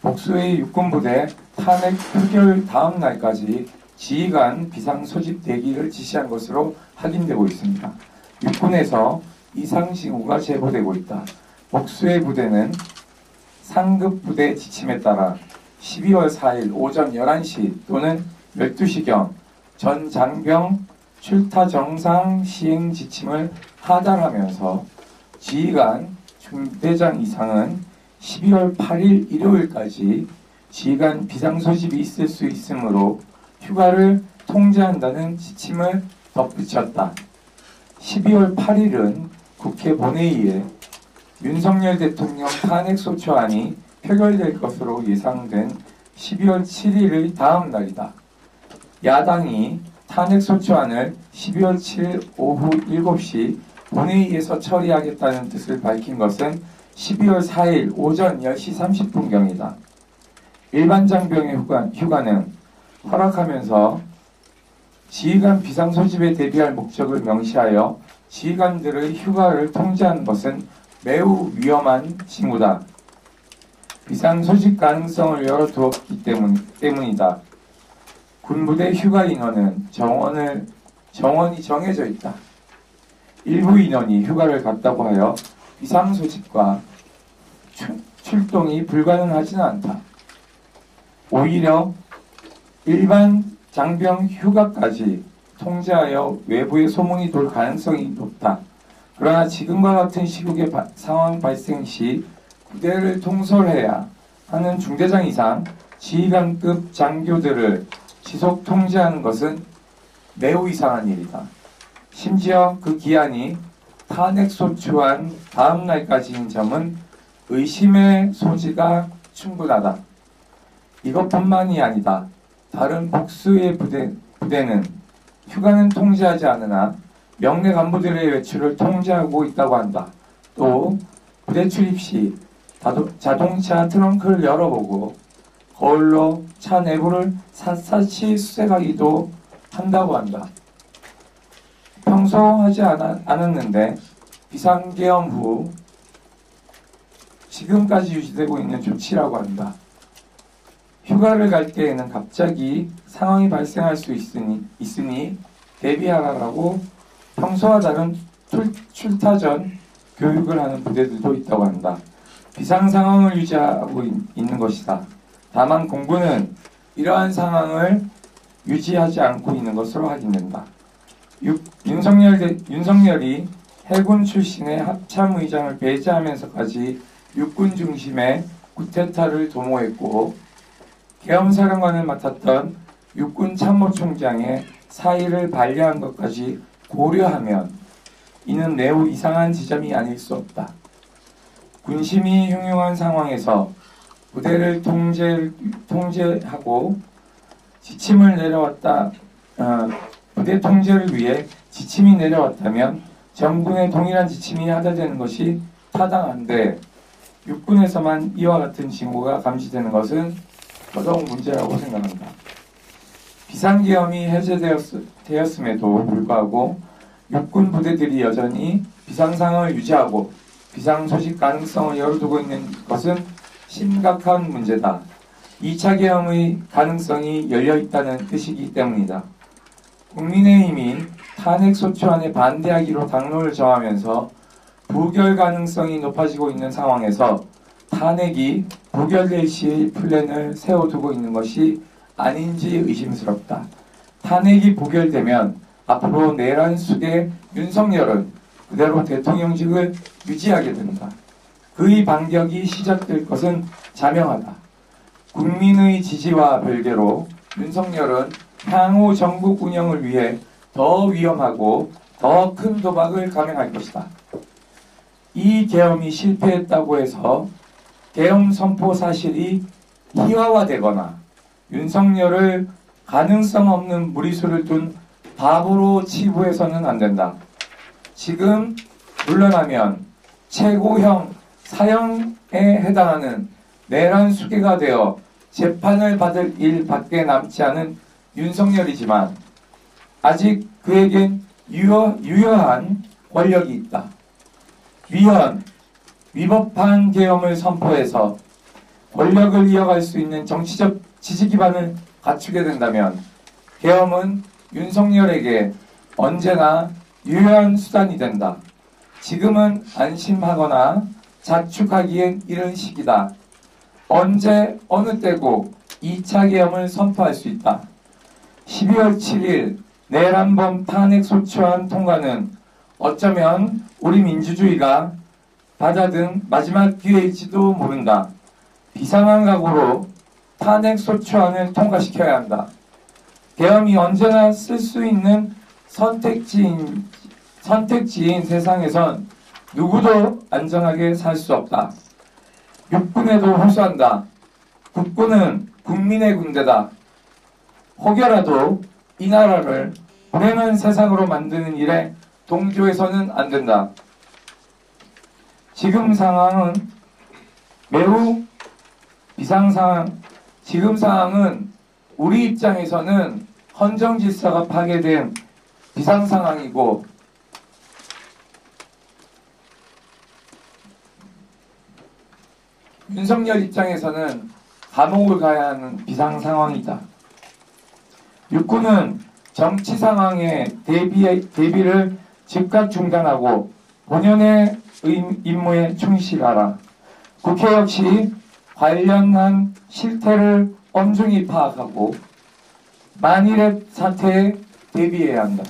복수의 육군부대 탄핵 표결 다음 날까지 지휘관 비상 소집 대기를 지시한 것으로 확인되고 있습니다. 육군에서 이상 징후가 제보되고 있다. 복수의 부대는 상급 부대 지침에 따라 12월 4일 오전 11시 또는 12시경 전 장병 출타 정상 시행 지침을 하달하면서 지휘관 중대장 이상은 12월 8일 일요일까지 지휘관 비상소집이 있을 수 있으므로 휴가를 통제한다는 지침을 덧붙였다. 12월 8일은 국회 본회의에 윤석열 대통령 탄핵소추안이 표결될 것으로 예상된 12월 7일의 다음 날이다. 야당이 탄핵소추안을 12월 7일 오후 7시 본회의에서 처리하겠다는 뜻을 밝힌 것은 12월 4일 오전 10시 30분경이다. 일반 장병의 휴가는 허락하면서 지휘관 비상소집에 대비할 목적을 명시하여 지휘관들의 휴가를 통제한 것은 매우 위험한 징후다. 비상소집 가능성을 열어두었기 때문이다. 군부대 휴가 인원은 정원이 정해져 있다. 일부 인원이 휴가를 갔다고 하여 비상소집과 출동이 불가능하지는 않다. 오히려 일반 장병 휴가까지 통제하여 외부에 소문이 돌 가능성이 높다. 그러나 지금과 같은 시국의 상황 발생 시 부대를 통솔해야 하는 중대장 이상 지휘관급 장교들을 지속 통제하는 것은 매우 이상한 일이다. 심지어 그 기한이 탄핵소추안 다음 날까지인 점은 의심의 소지가 충분하다. 이것뿐만이 아니다. 다른 복수의 부대는 휴가는 통제하지 않으나 명내 간부들의 외출을 통제하고 있다고 한다. 또 부대 출입 시 자동차 트렁크를 열어보고 거울로 차 내부를 샅샅이 수색하기도 한다고 한다. 평소 하지 않았는데 비상계엄 후 지금까지 유지되고 있는 조치라고 한다. 휴가를 갈 때에는 갑자기 상황이 발생할 수 있으니 대비하라고 평소와 다른 출타 전 교육을 하는 부대들도 있다고 한다. 비상 상황을 유지하고 있는 것이다. 다만 공군은 이러한 상황을 유지하지 않고 있는 것으로 확인된다. 윤석열이 해군 출신의 합참의장을 배제하면서까지 육군 중심의 쿠데타를 도모했고 계엄사령관을 맡았던 육군 참모총장의 사의를 반려한 것까지 고려하면 이는 매우 이상한 지점이 아닐 수 없다. 군심이 흉흉한 상황에서 부대를 통제하고 지침을 내려왔다. 부대 통제를 위해 지침이 내려왔다면 정군의 동일한 지침이 하달되는 것이 타당한데 육군에서만 이와 같은 징후가 감지되는 것은 더더욱 문제라고 생각한다. 비상계엄이 해제되었음에도 불구하고 육군 부대들이 여전히 비상상황을 유지하고 비상소집 가능성을 열어두고 있는 것은 심각한 문제다. 2차 계엄의 가능성이 열려있다는 뜻이기 때문이다. 국민의힘이 탄핵소추안에 반대하기로 당론을 정하면서 부결 가능성이 높아지고 있는 상황에서 탄핵이 부결될 시의 플랜을 세워두고 있는 것이 아닌지 의심스럽다. 탄핵이 부결되면 앞으로 내란 속의 윤석열은 그대로 대통령직을 유지하게 된다. 그의 반격이 시작될 것은 자명하다. 국민의 지지와 별개로 윤석열은 향후 전국 운영을 위해 더 위험하고 더 큰 도박을 감행할 것이다. 이 계엄이 실패했다고 해서 계엄 선포 사실이 희화화되거나 윤석열을 가능성 없는 무리수를 둔 바보로 치부해서는 안 된다. 지금 물러나면 최고형 사형에 해당하는 내란 수괴가 되어 재판을 받을 일밖에 남지 않은 윤석열이지만 아직 그에겐 유효한 권력이 있다. 위헌, 위법한 계엄을 선포해서 권력을 이어갈 수 있는 정치적 지지 기반을 갖추게 된다면 계엄은 윤석열에게 언제나 유효한 수단이 된다. 지금은 안심하거나 자축하기엔 이른 시기다. 언제 어느 때고 2차 계엄을 선포할 수 있다. 12월 7일 내란범 탄핵소추안 통과는 어쩌면 우리 민주주의가 받아든 마지막 기회일지도 모른다. 비상한 각오로 탄핵소추안을 통과시켜야 한다. 계엄이 언제나 쓸 수 있는 선택지인 세상에선 누구도 안전하게 살 수 없다. 육군에도 호소한다. 국군은 국민의 군대다. 혹여라도 이 나라를 불행한 세상으로 만드는 일에 동조해서는 안 된다. 지금 상황은 매우 비상상황, 지금 상황은 우리 입장에서는 헌정 질서가 파괴된 비상상황이고 윤석열 입장에서는 감옥을 가야 하는 비상상황이다. 육군은 정치 상황에 대비를 즉각 중단하고 본연의 임무에 충실하라. 국회 역시 관련한 실태를 엄중히 파악하고 만일의 사태에 대비해야 한다.